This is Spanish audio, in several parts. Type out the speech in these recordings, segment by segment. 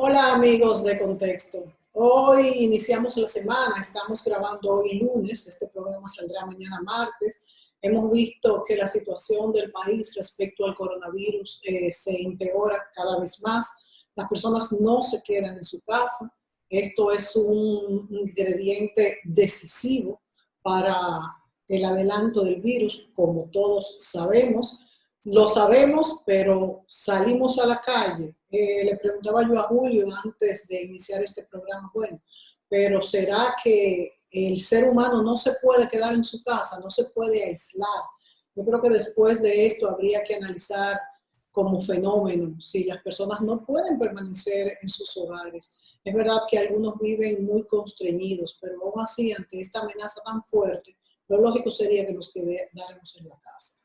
Hola amigos de Contexto. Hoy iniciamos la semana, estamos grabando hoy lunes, este programa saldrá mañana martes. Hemos visto que la situación del país respecto al coronavirus se empeora cada vez más. Las personas no se quedan en su casa. Esto es un ingrediente decisivo para el adelanto del virus, como todos sabemos. Lo sabemos, pero salimos a la calle. Le preguntaba yo a Julio antes de iniciar este programa, bueno, pero ¿será que el ser humano no se puede quedar en su casa, no se puede aislar? Yo creo que después de esto habría que analizar como fenómeno si las personas no pueden permanecer en sus hogares. Es verdad que algunos viven muy constreñidos, pero aún así, ante esta amenaza tan fuerte, lo lógico sería que nos quedáramos en la casa.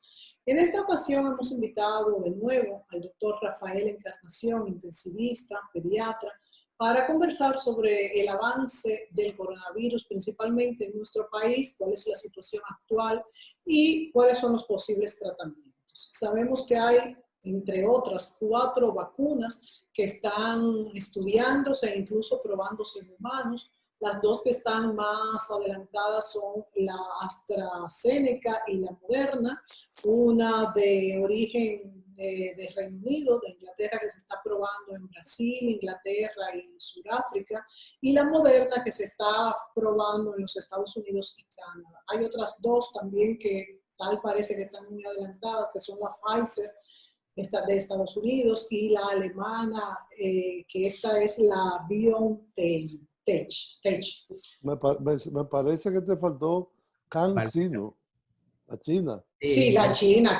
En esta ocasión hemos invitado de nuevo al doctor Rafael Encarnación, intensivista, pediatra, para conversar sobre el avance del coronavirus, principalmente en nuestro país, cuál es la situación actual y cuáles son los posibles tratamientos. Sabemos que hay, entre otras, 4 vacunas que están estudiándose e incluso probándose en humanos. Las 2 que están más adelantadas son la AstraZeneca y la Moderna, una de origen de Reino Unido, de Inglaterra, que se está probando en Brasil, Inglaterra y Sudáfrica, y la Moderna que se está probando en los Estados Unidos y Canadá. Hay otras 2 también que tal parece que están muy adelantadas, que son la Pfizer de Estados Unidos y la alemana, que esta es la BioNTech. Me parece que te faltó CanSino, la China. Sí, la China,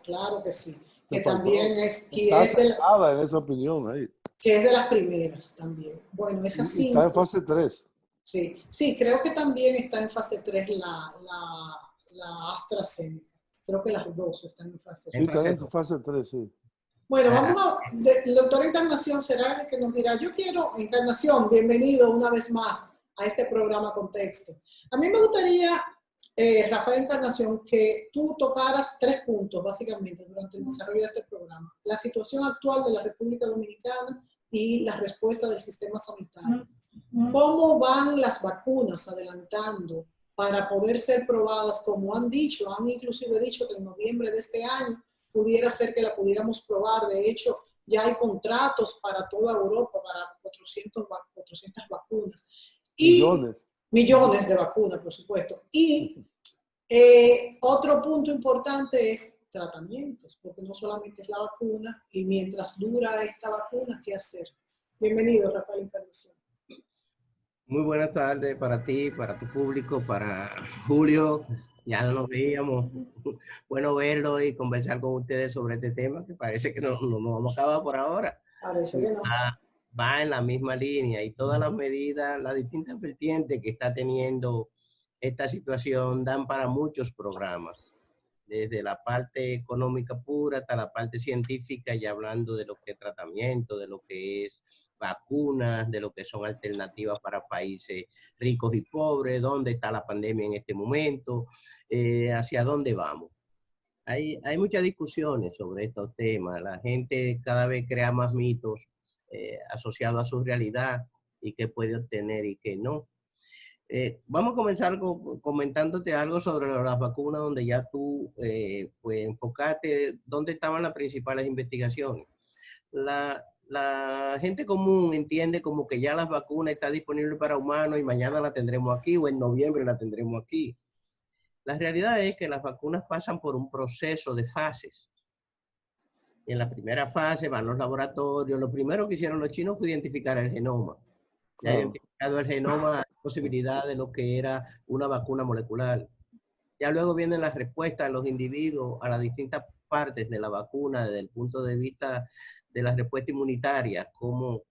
claro que sí. Que también es, está aceptada en esa opinión ahí. Que es de las primeras también. Bueno, esa y está en fase 3. Sí, creo que también está en fase 3 la AstraZeneca. Creo que las 2 están en fase 3. Sí, están en fase 3, sí. Bueno, el doctor Encarnación será el que nos dirá. Yo quiero, Encarnación, bienvenido una vez más a este programa Contexto. A mí me gustaría, Rafael Encarnación, que tú tocaras 3 puntos, básicamente, durante el desarrollo de este programa. La situación actual de la República Dominicana y la respuesta del sistema sanitario. ¿Cómo van las vacunas adelantando para poder ser probadas? Como han dicho, han inclusive dicho que en noviembre de este año pudiera ser que la pudiéramos probar. De hecho, ya hay contratos para toda Europa, para 400 vacunas. Millones de vacunas, por supuesto. Y otro punto importante es tratamientos, porque no solamente es la vacuna, y mientras dura esta vacuna, ¿qué hacer? Bienvenido, Rafael Encarnación. Muy buenas tardes para ti, para tu público, para Julio. Ya nos veíamos. Bueno verlo y conversar con ustedes sobre este tema, que parece que no vamos a acabar por ahora. Parece que no. Va en la misma línea y todas las medidas, las distintas vertientes que está teniendo esta situación dan para muchos programas. Desde la parte económica pura hasta la parte científica, ya hablando de lo que es tratamiento, de lo que es vacunas, de lo que son alternativas para países ricos y pobres, dónde está la pandemia en este momento, hacia dónde vamos. Hay muchas discusiones sobre estos temas. La gente cada vez crea más mitos asociados a su realidad y qué puede obtener y qué no. Vamos a comenzar comentándote algo sobre las vacunas, donde ya tú pues enfocate dónde estaban las principales investigaciones. La gente común entiende como que ya las vacunas están disponibles para humanos y mañana la tendremos aquí o en noviembre la tendremos aquí. La realidad es que las vacunas pasan por un proceso de fases. En la primera fase van los laboratorios. Lo primero que hicieron los chinos fue identificar el genoma. Ya identificado el genoma, posibilidad de lo que era una vacuna molecular. Ya luego vienen las respuestas de los individuos a las distintas partes de la vacuna desde el punto de vista de la respuesta inmunitaria, cómo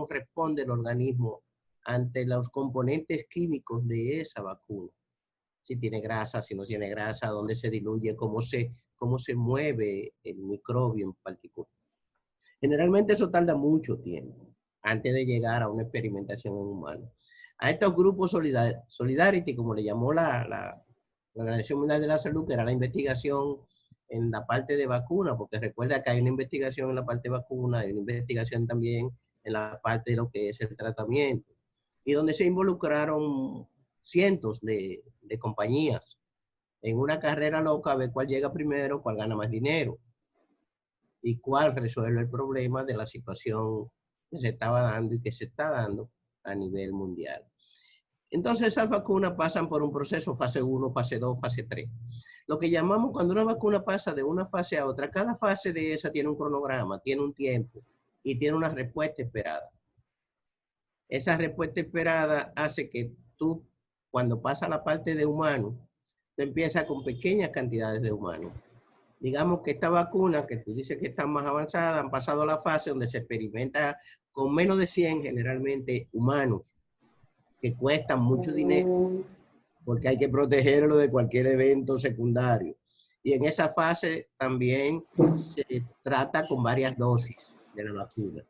responde el organismo ante los componentes químicos de esa vacuna. Si tiene grasa, si no tiene grasa, dónde se diluye, cómo se mueve el microbio en particular. Generalmente eso tarda mucho tiempo antes de llegar a una experimentación en humanos. A estos grupos Solidarity, como le llamó la Organización Mundial de la Salud, que era la investigación en la parte de vacuna, porque recuerda que hay una investigación en la parte de vacuna, hay una investigación también en la parte de lo que es el tratamiento, y donde se involucraron cientos de compañías en una carrera loca a ver cuál llega primero, cuál gana más dinero y cuál resuelve el problema de la situación que se estaba dando y que se está dando a nivel mundial. Entonces esas vacunas pasan por un proceso fase 1, fase 2, fase 3. Lo que llamamos cuando una vacuna pasa de una fase a otra, cada fase de esa tiene un cronograma, tiene un tiempo y tiene una respuesta esperada. Esa respuesta esperada hace que tú, cuando pasa la parte de humano, tú empiezas con pequeñas cantidades de humanos. Digamos que esta vacuna, que tú dices que están más avanzadas, han pasado la fase donde se experimenta con menos de 100 generalmente humanos, que cuestan mucho dinero, porque hay que protegerlo de cualquier evento secundario. Y en esa fase también se trata con varias dosis de la vacuna.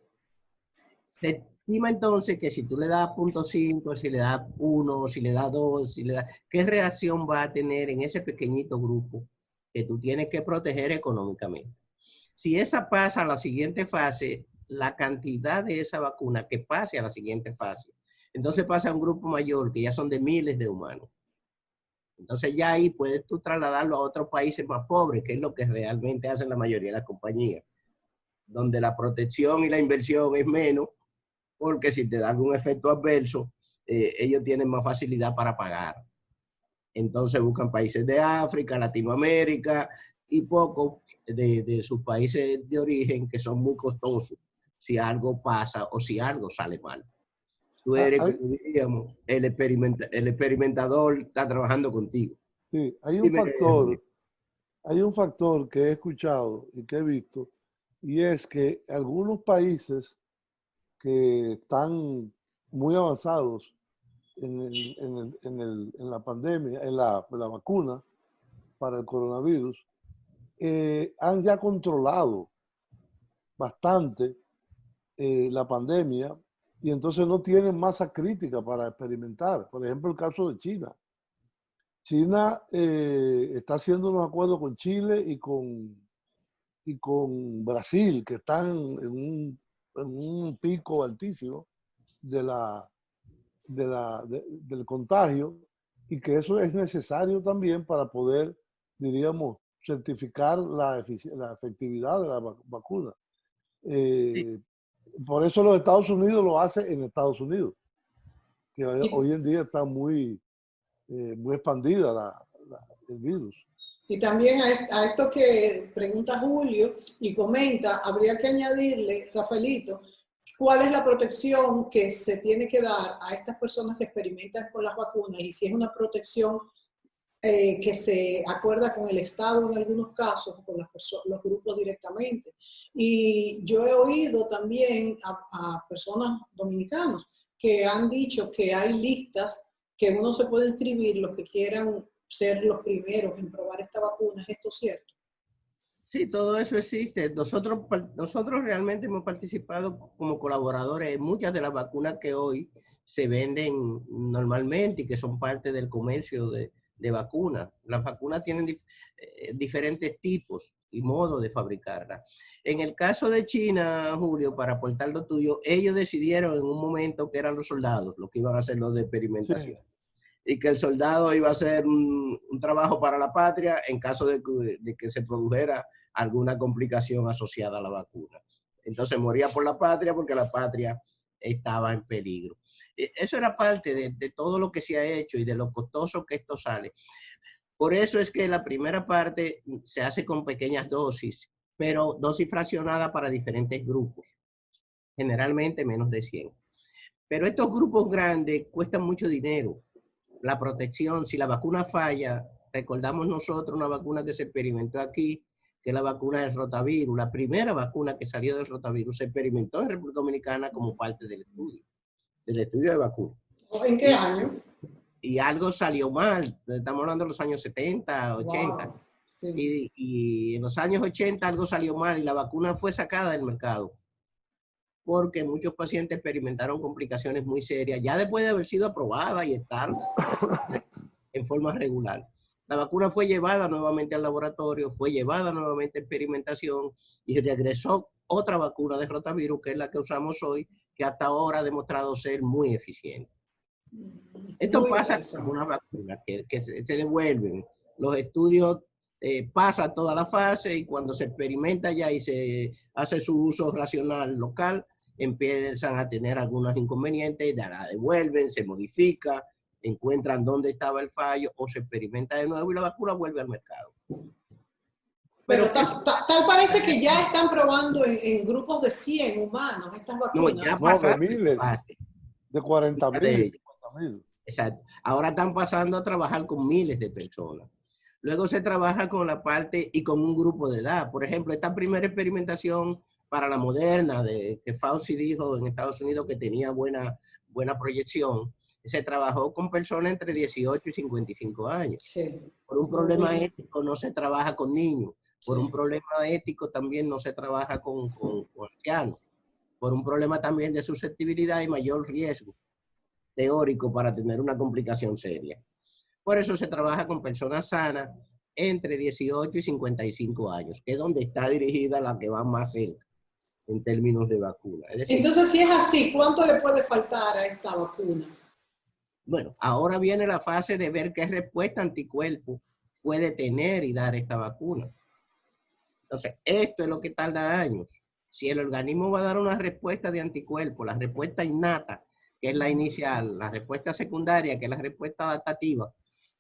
Se estima entonces que si tú le das 0.5, si le das 1, si le das 2, si le das, ¿qué reacción va a tener en ese pequeñito grupo que tú tienes que proteger económicamente? Si esa pasa a la siguiente fase, la cantidad de esa vacuna que pase a la siguiente fase, entonces pasa a un grupo mayor que ya son de miles de humanos. Entonces ya ahí puedes tú trasladarlo a otros países más pobres, que es lo que realmente hacen la mayoría de las compañías, donde la protección y la inversión es menos, porque si te da algún efecto adverso, ellos tienen más facilidad para pagar. Entonces buscan países de África, Latinoamérica y pocos de sus países de origen que son muy costosos si algo pasa o si algo sale mal. Tú eres, como diríamos, el experimentador está trabajando contigo. Sí, hay un factor que he escuchado y que he visto, y es que algunos países que están muy avanzados en la pandemia, en la vacuna para el coronavirus, han ya controlado bastante la pandemia y entonces no tienen masa crítica para experimentar. Por ejemplo, el caso de China. China está haciendo unos acuerdos con Chile y con Brasil, que están en un pico altísimo del contagio, y que eso es necesario también para poder, diríamos, certificar la efectividad de la vacuna. Sí. Por eso los Estados Unidos lo hace en Estados Unidos, que hoy en día está muy expandida el virus. Y también a esto que pregunta Julio y comenta, habría que añadirle, Rafaelito, cuál es la protección que se tiene que dar a estas personas que experimentan con las vacunas y si es una protección que se acuerda con el Estado en algunos casos, con los grupos directamente. Y yo he oído también a personas dominicanos que han dicho que hay listas que uno se puede inscribir, los que quieran ser los primeros en probar esta vacuna. ¿Es esto cierto? Sí, todo eso existe. Nosotros realmente hemos participado como colaboradores en muchas de las vacunas que hoy se venden normalmente y que son parte del comercio de vacunas. Las vacunas tienen diferentes tipos y modos de fabricarlas. En el caso de China, Julio, para aportar lo tuyo, ellos decidieron en un momento que eran los soldados los que iban a hacer los de experimentación. Sí. Y que el soldado iba a hacer un trabajo para la patria en caso de que se produjera alguna complicación asociada a la vacuna. Entonces moría por la patria porque la patria estaba en peligro. Eso era parte de todo lo que se ha hecho y de lo costoso que esto sale. Por eso es que la primera parte se hace con pequeñas dosis, pero dosis fraccionadas para diferentes grupos, generalmente menos de 100. Pero estos grupos grandes cuestan mucho dinero. La protección, si la vacuna falla, recordamos nosotros una vacuna que se experimentó aquí, que es la vacuna del rotavirus. La primera vacuna que salió del rotavirus se experimentó en República Dominicana como parte del estudio de vacuna. ¿En qué año? Y algo salió mal, estamos hablando de los años 70, 80. Wow, sí. Y en los años 80 algo salió mal y la vacuna fue sacada del mercado, porque muchos pacientes experimentaron complicaciones muy serias, ya después de haber sido aprobada y estar en forma regular. La vacuna fue llevada nuevamente al laboratorio, fue llevada nuevamente a experimentación y regresó otra vacuna de rotavirus, que es la que usamos hoy, que hasta ahora ha demostrado ser muy eficiente. Esto Muy pasa con interesante. una vacuna que se devuelven. Los estudios pasan toda la fase y cuando se experimenta ya y se hace su uso racional local, empiezan a tener algunos inconvenientes, la devuelven, se modifica, encuentran dónde estaba el fallo o se experimenta de nuevo y la vacuna vuelve al mercado. Pero Pero tal parece que ya están probando en grupos de 100 humanos estas no, vacunas. ya No, de pasaron miles, fase, de 40.000 de y ellos. 50.000. Exacto. Ahora están pasando a trabajar con miles de personas. Luego se trabaja con la parte y con un grupo de edad. Por ejemplo, esta primera experimentación para la Moderna, que Fauci dijo en Estados Unidos que tenía buena proyección, se trabajó con personas entre 18 y 55 años. Sí. Por un problema ético no se trabaja con niños. Por Sí. un problema ético también no se trabaja con ancianos. Por un problema también de susceptibilidad y mayor riesgo teórico para tener una complicación seria. Por eso se trabaja con personas sanas entre 18 y 55 años, que es donde está dirigida la que va más cerca en términos de vacuna. Es decir, Entonces, si es así, ¿cuánto le puede faltar a esta vacuna? bueno, ahora viene la fase de ver qué respuesta anticuerpo puede tener y dar esta vacuna. Entonces, esto es lo que tarda años. Si el organismo va a dar una respuesta de anticuerpo, la respuesta innata, que es la inicial, la respuesta secundaria, que es la respuesta adaptativa,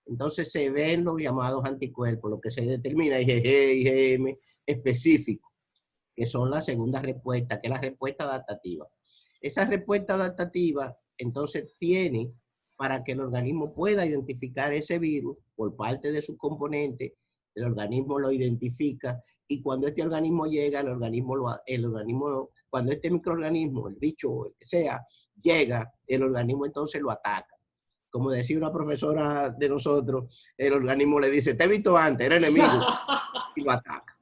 entonces se ven los llamados anticuerpos, lo que se determina IgG, IgM específico, que son la segunda respuesta, que es la respuesta adaptativa. Esa respuesta adaptativa, entonces, tiene para que el organismo pueda identificar ese virus por parte de sus componentes, el organismo lo identifica y cuando este organismo llega, cuando este microorganismo, el bicho o el que sea, llega, el organismo entonces lo ataca. Como decía una profesora de nosotros, el organismo le dice, te he visto antes, era enemigo, y lo ataca.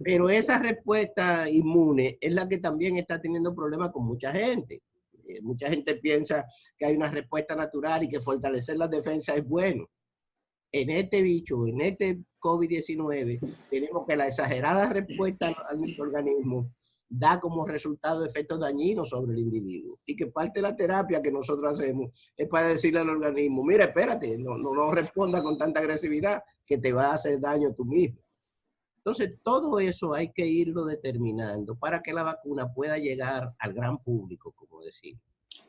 Pero esa respuesta inmune es la que también está teniendo problemas con mucha gente. Mucha gente piensa que hay una respuesta natural y que fortalecer la defensa es bueno. En este bicho, en este COVID-19, tenemos que la exagerada respuesta al microorganismo da como resultado efectos dañinos sobre el individuo. Y que parte de la terapia que nosotros hacemos es para decirle al organismo, mira, espérate, no responda con tanta agresividad que te va a hacer daño tú mismo. Entonces, todo eso hay que irlo determinando para que la vacuna pueda llegar al gran público, como decimos.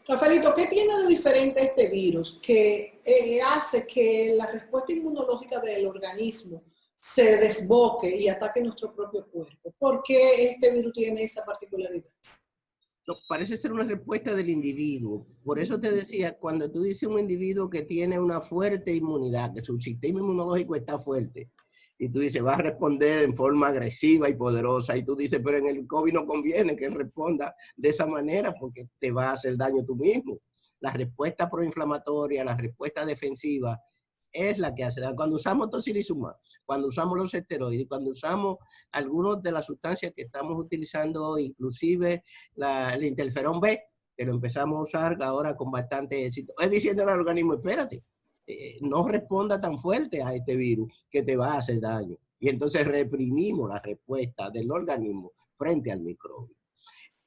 Rafaelito, ¿qué tiene de diferente este virus que hace que la respuesta inmunológica del organismo se desboque y ataque nuestro propio cuerpo? ¿Por qué este virus tiene esa particularidad? No, parece ser una respuesta del individuo. Por eso te decía, cuando tú dices un individuo que tiene una fuerte inmunidad, que su sistema inmunológico está fuerte, y tú dices, va a responder en forma agresiva y poderosa, y tú dices, pero en el COVID no conviene que él responda de esa manera porque te va a hacer daño tú mismo. La respuesta proinflamatoria, la respuesta defensiva, es la que hace daño. Cuando usamos tocilizumab, cuando usamos los esteroides, cuando usamos algunas de las sustancias que estamos utilizando hoy, inclusive el interferón B, que lo empezamos a usar ahora con bastante éxito, es diciendo al organismo, espérate, no responda tan fuerte a este virus que te va a hacer daño. Y entonces reprimimos la respuesta del organismo frente al microbio.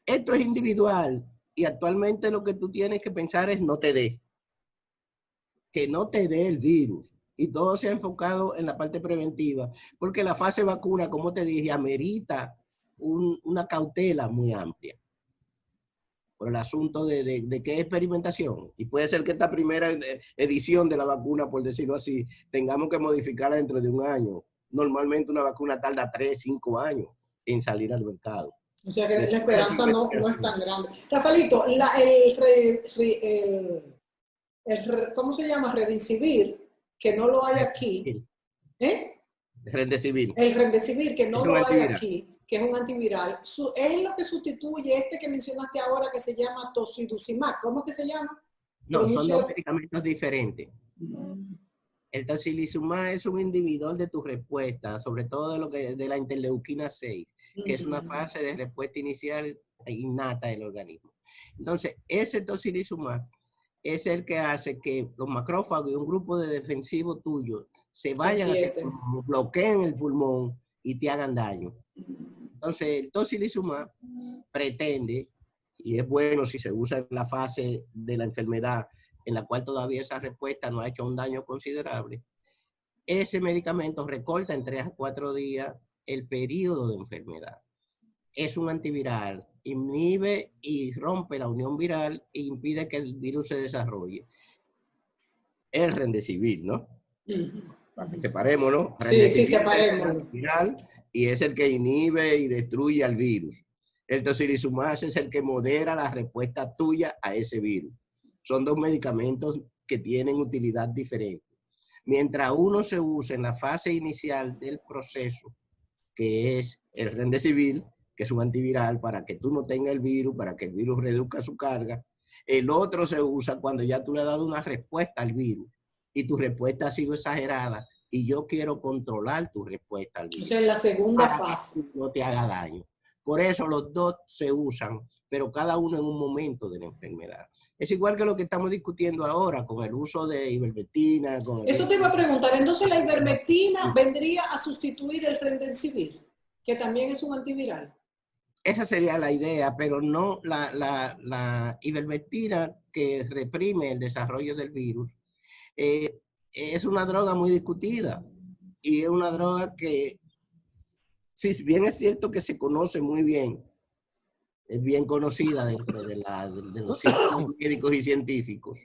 Esto es individual y actualmente lo que tú tienes que pensar es no te dé. Que no te dé el virus. Y todo se ha enfocado en la parte preventiva, porque la fase vacuna, como te dije, amerita una cautela muy amplia por el asunto de qué experimentación. Y puede ser que esta primera edición de la vacuna, por decirlo así, tengamos que modificarla dentro de un año. Normalmente una vacuna tarda 3, 5 años en salir al mercado. O sea que la esperanza no es tan grande. Rafaelito, ¿cómo se llama? Remdesivir, que no lo hay aquí. ¿Eh? Remdesivir. El Remdesivir, que no lo hay antiviral. aquí, que es un antiviral, es lo que sustituye este que mencionaste ahora que se llama tocilizumab. ¿Cómo que se llama? No, son dos medicamentos diferentes. El tocilizumab es un inhibidor de tu respuesta, sobre todo de la interleuquina 6, que es una fase de respuesta inicial innata del organismo. Entonces, ese tocilizumab es el que hace que los macrófagos y un grupo de defensivos tuyos se vayan hacia el inquieten. pulmón, bloqueen el pulmón y te hagan daño. Entonces, el tocilizumab pretende, y es bueno si se usa en la fase de la enfermedad en la cual todavía esa respuesta no ha hecho un daño considerable, ese medicamento recorta en 3 a 4 días el periodo de enfermedad. Es un antiviral, inhibe y rompe la unión viral e impide que el virus se desarrolle. El Remdesivir, ¿no? Para que separemos, ¿no? Sí, sí, Remdesivir es el separémoslo. antiviral y es el que inhibe y destruye al virus. El tocilizumab es el que modera la respuesta tuya a ese virus. Son dos medicamentos que tienen utilidad diferente. Mientras uno se usa en la fase inicial del proceso, que es el Remdesivir, que es un antiviral para que tú no tengas el virus, para que el virus reduzca su carga, el otro se usa cuando ya tú le has dado una respuesta al virus y tu respuesta ha sido exagerada y yo quiero controlar tu respuesta al O virus. sea, en la segunda Para fase. que no te haga daño. Por eso los dos se usan, pero cada uno en un momento de la enfermedad. Es igual que lo que estamos discutiendo ahora con el uso de ivermectina. Eso te iba a preguntar. Entonces, la ivermectina vendría a sustituir el Remdesivir, que también es un antiviral. Esa sería la idea, pero no la ivermectina que reprime el desarrollo del virus. Es una droga muy discutida y es una droga que, si bien es cierto que se conoce muy bien, es bien conocida dentro de los círculos médicos y científicos,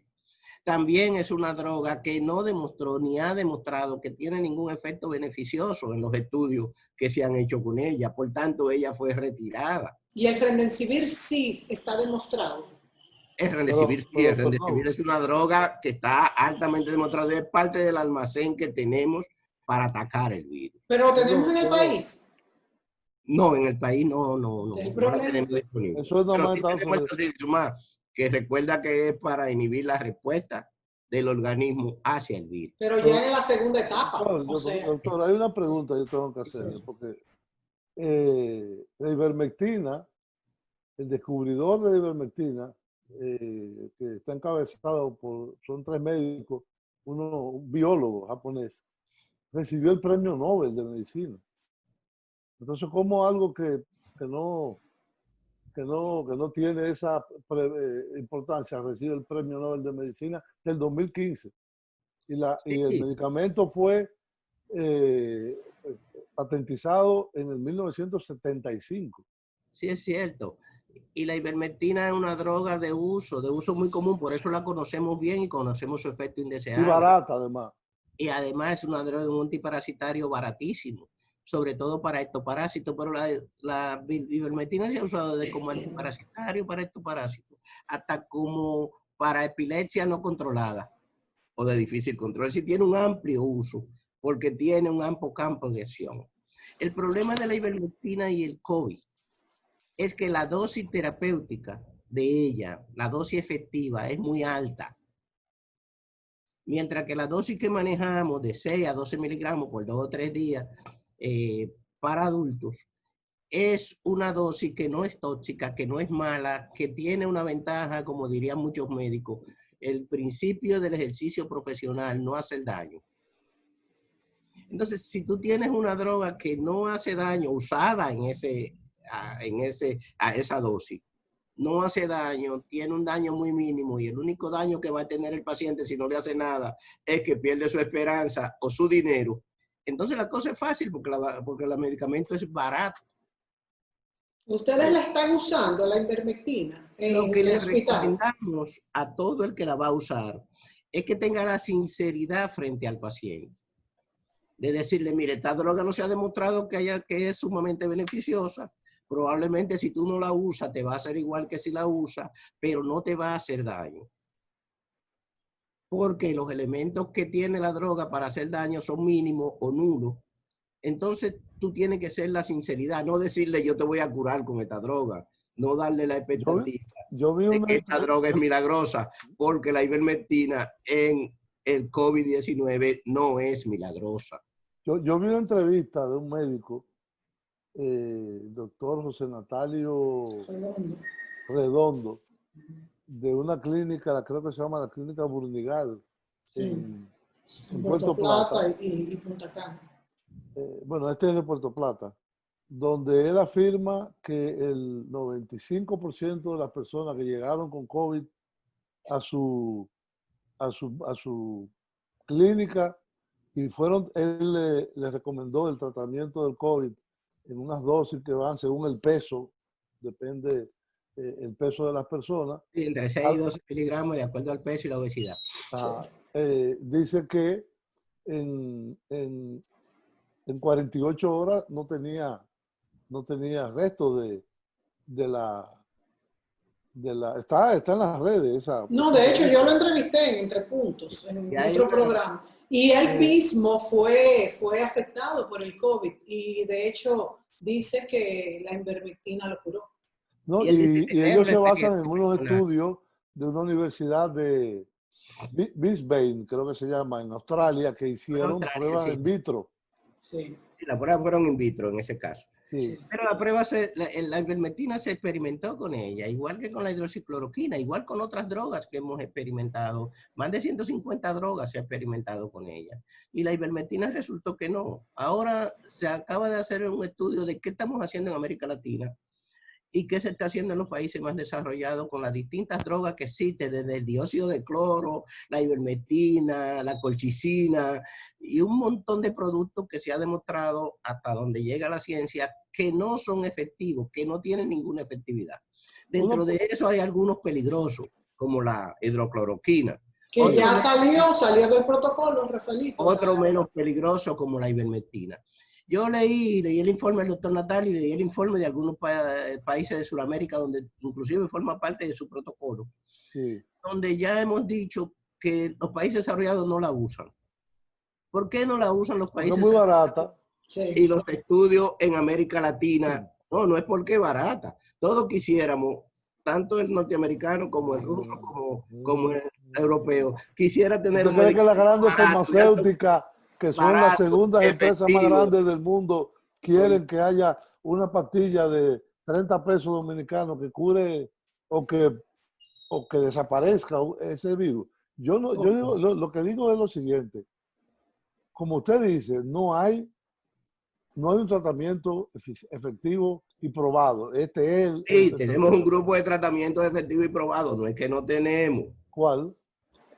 también es una droga que no demostró ni ha demostrado que tiene ningún efecto beneficioso en los estudios que se han hecho con ella. Por tanto, ella fue retirada. Y el Remdesivir sí está demostrado. El Remdesivir sí, el Remdesivir no. es una droga que está altamente demostrada, es parte del almacén que tenemos para atacar el virus. Pero lo tenemos en el país. No, en el país no la tenemos disponible. Eso es Pero normal sí en Estados tenemos el Unidos. tocilizumab, que recuerda que es para inhibir la respuesta del organismo hacia el virus. Pero ya en la segunda etapa. Doctor, hay una pregunta que yo tengo que hacerle, Sí. porque la ivermectina, el descubridor de la ivermectina, que está encabezado por, son 3 médicos, un biólogo japonés, recibió el premio Nobel de Medicina. Entonces, ¿cómo algo que no tiene esa importancia recibe el premio Nobel de Medicina del 2015? Y el medicamento fue patentizado en el 1975. Sí, es cierto. Y la ivermectina es una droga de uso muy común, por eso la conocemos bien y conocemos su efecto indeseable. Y barata, además. Y además es una droga, un antiparasitario baratísimo, sobre todo para estos parásitos, pero la ivermectina se ha usado desde como antiparasitario para estos parásitos, hasta como para epilepsia no controlada o de difícil control. Sí tiene un amplio uso, porque tiene un amplio campo de acción. El problema de la ivermectina y el COVID es que la dosis terapéutica de ella, la dosis efectiva, es muy alta. Mientras que la dosis que manejamos de 6 a 12 miligramos por 2 o 3 días para adultos es una dosis que no es tóxica, que no es mala, que tiene una ventaja, como dirían muchos médicos, el principio del ejercicio profesional, no hace daño. Entonces, si tú tienes una droga que no hace daño, usada a esa dosis, no hace daño, tiene un daño muy mínimo y el único daño que va a tener el paciente si no le hace nada es que pierde su esperanza o su dinero, entonces la cosa es fácil porque el medicamento es barato. ¿Ustedes la están usando, la ivermectina, Lo que en el le hospital? recomendamos a todo el que la va a usar es que tenga la sinceridad frente al paciente. De decirle, mire, esta droga no se ha demostrado que es sumamente beneficiosa. Probablemente si tú no la usas, te va a hacer igual que si la usas, pero no te va a hacer daño. Porque los elementos que tiene la droga para hacer daño son mínimos o nulos. Entonces tú tienes que ser la sinceridad, no decirle yo te voy a curar con esta droga, no darle la expectativa de que esta droga es milagrosa, porque la ivermectina en el COVID-19 no es milagrosa. Yo vi una entrevista de un médico, doctor José Natalio Redondo, de una clínica, creo que se llama la Clínica Burnigal, sí, En Puerto Plata y Punta Cana. Bueno, este es de Puerto Plata, donde él afirma que el 95% de las personas que llegaron con COVID a su clínica y él le recomendó el tratamiento del COVID en unas dosis que van según el peso, depende el peso de las personas. Sí, entre 6 y 12 miligramos de acuerdo al peso y la obesidad. Dice que en 48 horas no tenía resto de la está en las redes. No, de hecho yo lo entrevisté en Entre Puntos, en otro programa. Y él mismo fue afectado por el COVID y de hecho dice que la ivermectina lo curó. No, y ellos se basan en unos estudios de una universidad de Brisbane, creo que se llama, en Australia, que hicieron pruebas in vitro. Sí. Las pruebas fueron in vitro en ese caso. Sí. Pero la ivermectina se experimentó con ella, igual que con la hidroxicloroquina, igual con otras drogas que hemos experimentado. Más de 150 drogas se ha experimentado con ella. Y la ivermectina resultó que no. Ahora se acaba de hacer un estudio de qué estamos haciendo en América Latina y qué se está haciendo en los países más desarrollados con las distintas drogas que existen, desde el dióxido de cloro, la ivermectina, la colchicina y un montón de productos que se ha demostrado hasta donde llega la ciencia que no son efectivos, que no tienen ninguna efectividad. Dentro de eso hay algunos peligrosos, como la hidrocloroquina. Que ya salió del protocolo, Rafaelito. Otro menos peligroso como la ivermectina. Yo leí el informe del doctor Natal y leí el informe de algunos países de Sudamérica donde inclusive forma parte de su protocolo, donde ya hemos dicho que los países desarrollados no la usan. ¿Por qué no la usan los países? Es muy barata. Y los estudios en América Latina, no es porque es barata. Todos quisiéramos, tanto el norteamericano como el ruso, como el europeo, quisiera tener... ¿Usted cree que las grandes farmacéuticas, que son las segundas empresas más grandes del mundo, quieren que haya una pastilla de 30 pesos dominicanos que cure o que desaparezca ese virus? Yo digo, lo que digo es lo siguiente. Como usted dice, no hay un tratamiento efectivo y probado. Sí, tenemos un grupo de tratamiento efectivo y probado. No es que no tenemos. ¿Cuál?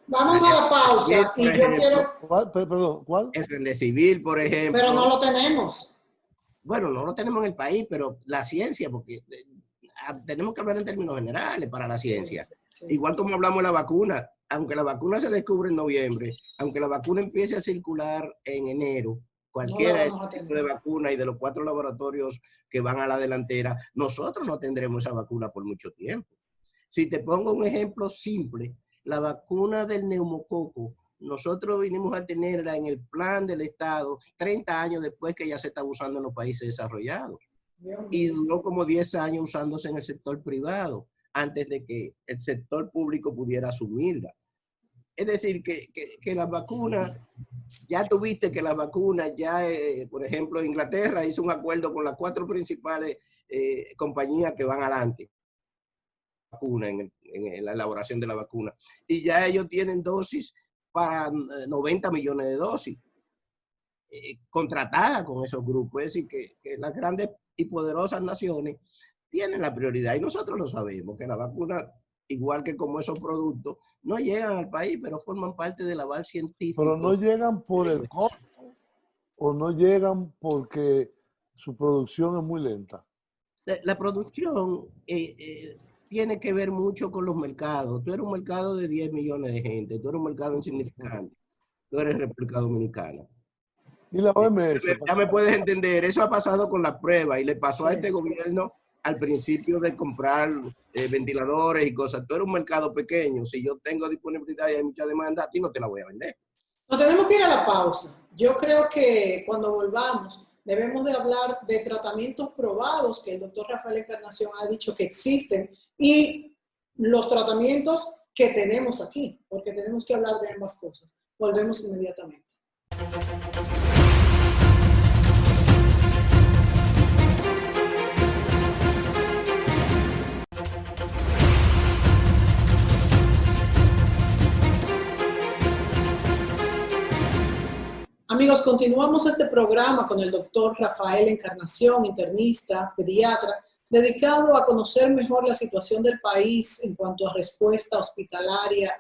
Vamos a la pausa y yo quiero... Perdón, ¿cuál? El Remdesivir, por ejemplo. Pero no lo tenemos. Bueno, no lo tenemos en el país, pero la ciencia, porque tenemos que hablar en términos generales para la ciencia. Sí. Igual como hablamos de la vacuna, aunque la vacuna se descubre en noviembre, aunque la vacuna empiece a circular en enero, cualquiera de vacuna y de los 4 laboratorios que van a la delantera, nosotros no tendremos esa vacuna por mucho tiempo. Si te pongo un ejemplo simple, la vacuna del neumococo, nosotros vinimos a tenerla en el plan del Estado 30 años después que ya se está usando en los países desarrollados. Y duró como 10 años usándose en el sector privado, antes de que el sector público pudiera asumirla. Es decir, que las vacunas, ya tuviste que las vacunas, por ejemplo, Inglaterra hizo un acuerdo con las 4 principales compañías que van adelante vacuna en la elaboración de la vacuna. Y ya ellos tienen dosis para 90 millones de dosis contratadas con esos grupos. Es decir, que las grandes y poderosas naciones tienen la prioridad y nosotros lo sabemos, que la vacuna, igual que como esos productos, no llegan al país, pero forman parte del aval científico. Pero no llegan por el costo o no llegan porque su producción es muy lenta. La producción tiene que ver mucho con los mercados. Tú eres un mercado de 10 millones de gente, tú eres un mercado insignificante, tú eres República Dominicana. Y la OMS. Ya me puedes entender, eso ha pasado con la prueba y le pasó a este gobierno al principio de comprar ventiladores y cosas. Tú eres un mercado pequeño, si yo tengo disponibilidad y hay mucha demanda, a ti no te la voy a vender. Nos tenemos que ir a la pausa. Yo creo que cuando volvamos debemos de hablar de tratamientos probados que el doctor Rafael Encarnación ha dicho que existen y los tratamientos que tenemos aquí, porque tenemos que hablar de ambas cosas. Volvemos inmediatamente. Amigos, continuamos este programa con el doctor Rafael Encarnación, internista, pediatra, dedicado a conocer mejor la situación del país en cuanto a respuesta hospitalaria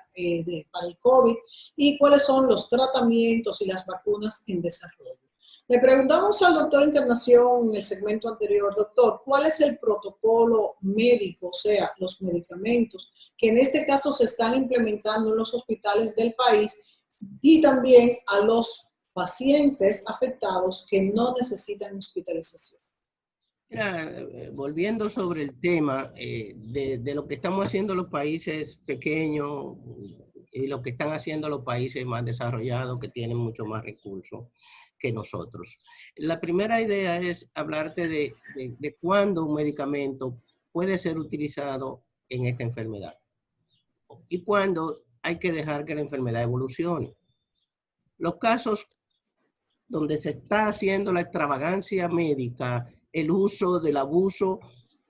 para el COVID y cuáles son los tratamientos y las vacunas en desarrollo. Le preguntamos al doctor Encarnación en el segmento anterior, doctor, ¿cuál es el protocolo médico, o sea, los medicamentos que en este caso se están implementando en los hospitales del país y también a los pacientes afectados que no necesitan hospitalización? Mira, volviendo sobre el tema de lo que estamos haciendo los países pequeños y lo que están haciendo los países más desarrollados que tienen mucho más recursos que nosotros. La primera idea es hablarte de cuándo un medicamento puede ser utilizado en esta enfermedad y cuándo hay que dejar que la enfermedad evolucione. Los casos donde se está haciendo la extravagancia médica, el uso del abuso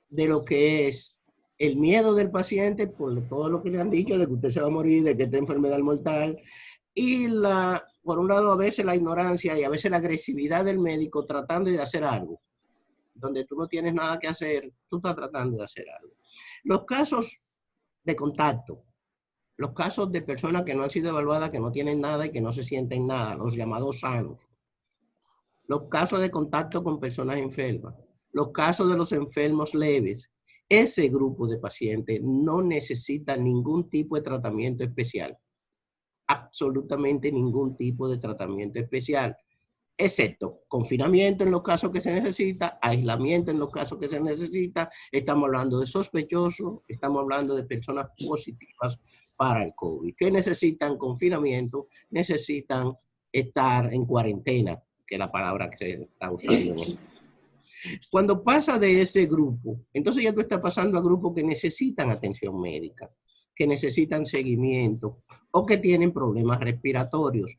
de lo que es el miedo del paciente por todo lo que le han dicho de que usted se va a morir, de que esta enfermedad es mortal, y por un lado a veces la ignorancia y a veces la agresividad del médico tratando de hacer algo, donde tú no tienes nada que hacer, tú estás tratando de hacer algo. Los casos de contacto, los casos de personas que no han sido evaluadas, que no tienen nada y que no se sienten nada, los llamados sanos. Los casos de contacto con personas enfermas, los casos de los enfermos leves, ese grupo de pacientes no necesita ningún tipo de tratamiento especial. Absolutamente ningún tipo de tratamiento especial, excepto confinamiento en los casos que se necesita, aislamiento en los casos que se necesita. Estamos hablando de sospechosos, estamos hablando de personas positivas para el COVID, que necesitan confinamiento, necesitan estar en cuarentena, que es la palabra que se está usando. Cuando pasa de ese grupo, entonces ya tú estás pasando a grupos que necesitan atención médica, que necesitan seguimiento, o que tienen problemas respiratorios,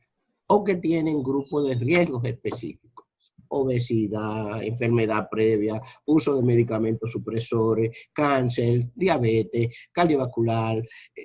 o que tienen grupos de riesgos específicos. Obesidad, enfermedad previa, uso de medicamentos supresores, cáncer, diabetes, cardiovascular,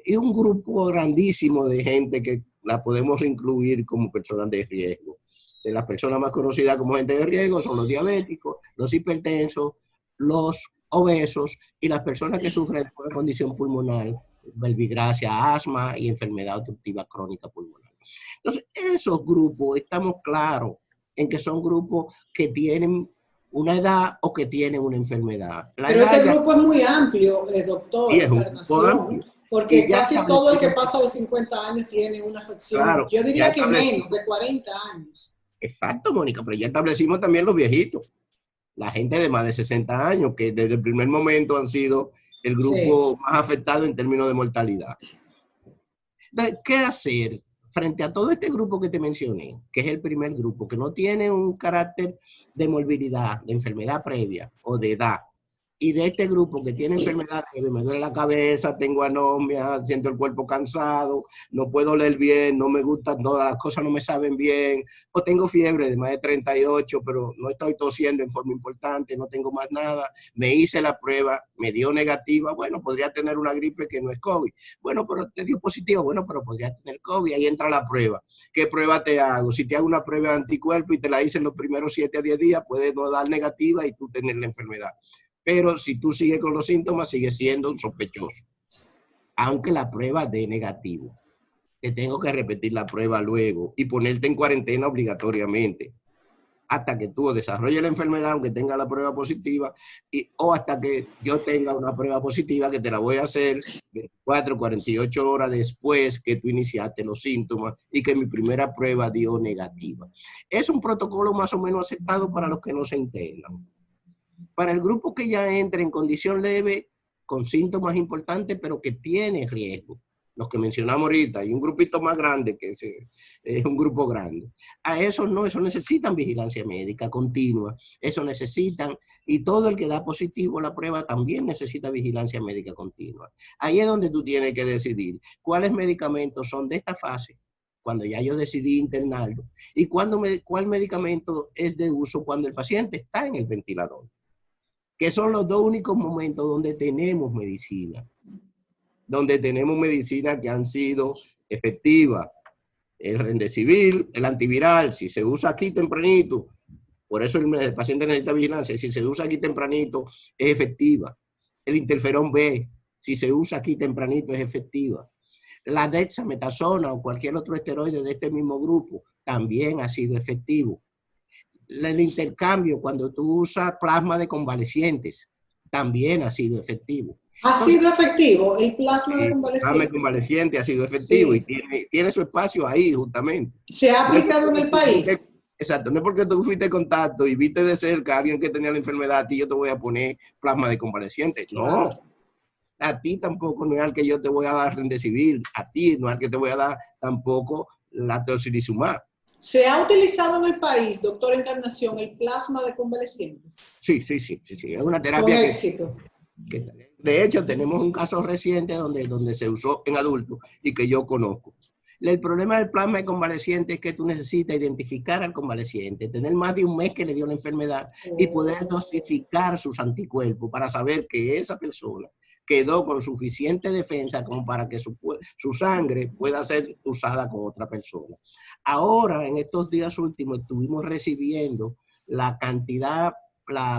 y un grupo grandísimo de gente que la podemos incluir como personas de riesgo. De las personas más conocidas como gente de riesgo son los diabéticos, los hipertensos, los obesos y las personas que sufren de una condición pulmonar, verbigracia, asma y enfermedad obstructiva crónica pulmonar. Entonces, esos grupos estamos claros en que son grupos que tienen una edad o que tienen una enfermedad. Pero ese grupo es muy amplio, doctor Encarnación, porque casi todo el que pasa de 50 años tiene una afección. Claro, yo diría que menos, de 40 años. Exacto, Mónica, pero ya establecimos también los viejitos, la gente de más de 60 años, que desde el primer momento han sido el grupo más afectado en términos de mortalidad. Entonces, ¿qué hacer frente a todo este grupo que te mencioné, que es el primer grupo, que no tiene un carácter de morbilidad, de enfermedad previa o de edad? Y de este grupo que tiene enfermedad, me duele la cabeza, tengo anomia, siento el cuerpo cansado, no puedo leer bien, no me gustan todas las cosas, no me saben bien, o tengo fiebre de más de 38, pero no estoy tosiendo en forma importante, no tengo más nada, me hice la prueba, me dio negativa, bueno, podría tener una gripe que no es COVID. Bueno, pero te dio positivo, bueno, pero podría tener COVID, ahí entra la prueba. ¿Qué prueba te hago? Si te hago una prueba de anticuerpo y te la hice en los primeros 7 a 10 días, puede no dar negativa y tú tener la enfermedad. Pero si tú sigues con los síntomas, sigues siendo un sospechoso. Aunque la prueba dé negativo. Te tengo que repetir la prueba luego y ponerte en cuarentena obligatoriamente. Hasta que tú desarrolles la enfermedad, aunque tenga la prueba positiva, o hasta que yo tenga una prueba positiva que te la voy a hacer 24, 48 horas después que tú iniciaste los síntomas y que mi primera prueba dio negativa. Es un protocolo más o menos aceptado para los que no se internan. Para el grupo que ya entra en condición leve, con síntomas importantes, pero que tiene riesgo, los que mencionamos ahorita, y un grupito más grande, que es un grupo grande. A esos no, eso necesitan vigilancia médica continua, eso necesitan, y todo el que da positivo la prueba también necesita vigilancia médica continua. Ahí es donde tú tienes que decidir cuáles medicamentos son de esta fase, cuando ya yo decidí internarlo, y cuál medicamento es de uso cuando el paciente está en el ventilador, que son los dos únicos momentos donde tenemos medicina que han sido efectivas, El Remdesivir, el antiviral, si se usa aquí tempranito, por eso el paciente necesita vigilancia, si se usa aquí tempranito, es efectiva. El interferón B, si se usa aquí tempranito, es efectiva. La dexametasona o cualquier otro esteroide de este mismo grupo también ha sido efectivo. El intercambio, cuando tú usas plasma de convalecientes, también ha sido efectivo. ¿Ha sido efectivo el plasma de El plasma de convaleciente? convaleciente ha sido efectivo, Sí. y tiene su espacio ahí justamente. ¿Se ha aplicado en el país? Exacto, no es porque tú fuiste en contacto y viste de cerca a alguien que tenía la enfermedad y yo te voy a poner plasma de convaleciente. Claro. No, a ti tampoco no es al que yo te voy a dar Remdesivir, a ti no es al que te voy a dar tampoco la tocilizumab. ¿Se ha utilizado en el país, doctor Encarnación, el plasma de convalecientes? Sí. Es una Con terapia éxito. de hecho, tenemos un caso reciente donde se usó en adultos y que yo conozco. El problema del plasma de convaleciente es que tú necesitas identificar al convaleciente, tener más de un mes que le dio la enfermedad y poder dosificar sus anticuerpos para saber que esa persona quedó con suficiente defensa como para que su sangre pueda ser usada con otra persona. Ahora, en estos días últimos, estuvimos recibiendo la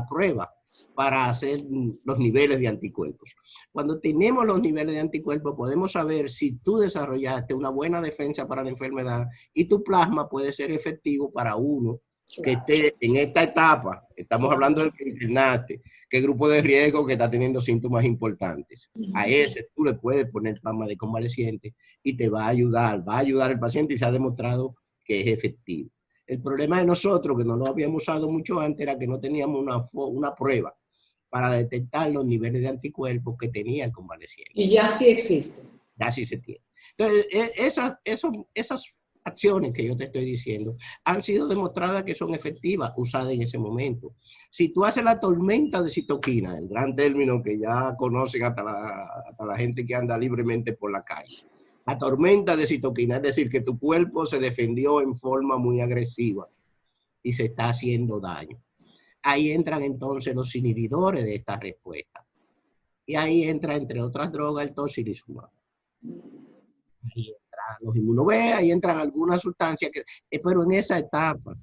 prueba para hacer los niveles de anticuerpos. Cuando tenemos los niveles de anticuerpos, podemos saber si tú desarrollaste una buena defensa para la enfermedad y tu plasma puede ser efectivo para uno que esté en esta etapa. Estamos hablando del que internaste, qué grupo de riesgo que está teniendo síntomas importantes. A ese tú le puedes poner plasma de convaleciente y te va a ayudar al paciente y se ha demostrado que es efectivo. El problema de nosotros, que no lo habíamos usado mucho antes, era que no teníamos una prueba para detectar los niveles de anticuerpos que tenía el convaleciente. Y ya sí existe. Ya sí se tiene. Entonces, esas acciones que yo te estoy diciendo han sido demostradas que son efectivas usadas en ese momento. Si tú haces la tormenta de citoquina, el gran término que ya conocen hasta la gente que anda libremente por la calle, la tormenta de citoquina, es decir, que tu cuerpo se defendió en forma muy agresiva y se está haciendo daño. Ahí entran entonces los inhibidores de esta respuesta. Y ahí entra, entre otras drogas, el tocilizumab. Ahí entran los inmunoB, ahí entran algunas sustancias, pero en esa etapa.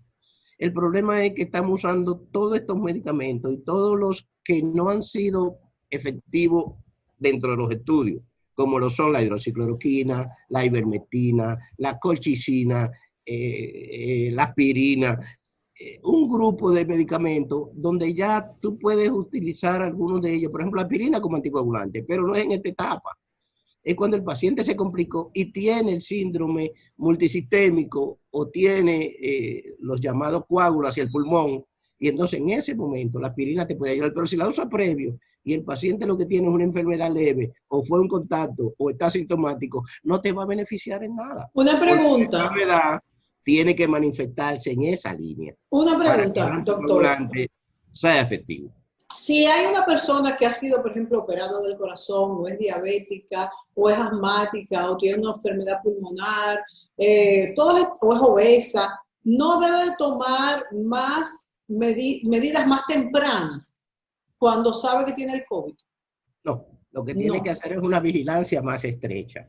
El problema es que estamos usando todos estos medicamentos y todos los que no han sido efectivos dentro de los estudios, como lo son la hidroxicloroquina, la ivermectina, la colchicina, la aspirina, un grupo de medicamentos donde ya tú puedes utilizar algunos de ellos, por ejemplo, la aspirina como anticoagulante, pero no es en esta etapa. Es cuando el paciente se complicó y tiene el síndrome multisistémico o tiene los llamados coágulos hacia el pulmón, y entonces en ese momento la aspirina te puede ayudar, pero si la usa previo y el paciente lo que tiene es una enfermedad leve o fue un contacto o está sintomático, no te va a beneficiar en nada. Una pregunta. La enfermedad tiene que manifestarse en esa línea. Una pregunta, para que el anticoagulante sea efectivo. Si hay una persona que ha sido, por ejemplo, operado del corazón, o es diabética, o es asmática, o tiene una enfermedad pulmonar, o es obesa, no debe tomar más medidas más tempranas cuando sabe que tiene el COVID. No, lo que tiene que hacer es una vigilancia más estrecha.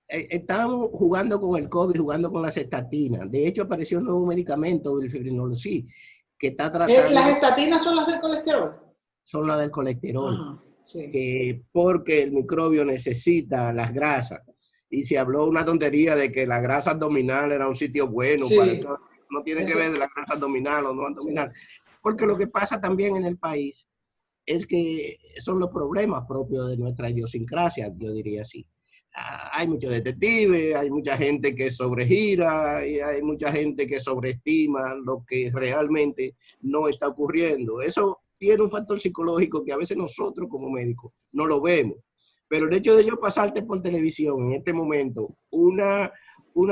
Estamos jugando con el COVID, jugando con las estatinas. De hecho, apareció un nuevo medicamento, el fibrinolol, que está tratando... ¿Las estatinas son las del colesterol? Son las del colesterol. Ajá, sí. Porque el microbio necesita las grasas. Y se habló una tontería de que la grasa abdominal era un sitio bueno. Sí. Para esto. No tiene que ver de la grasa abdominal o no abdominal. Sí. Porque lo que pasa también en el país es que son los problemas propios de nuestra idiosincrasia, yo diría así. Hay muchos detectives, hay mucha gente que sobregira y hay mucha gente que sobreestima lo que realmente no está ocurriendo. Eso tiene un factor psicológico que a veces nosotros como médicos no lo vemos. Pero el hecho de yo pasarte por televisión en este momento una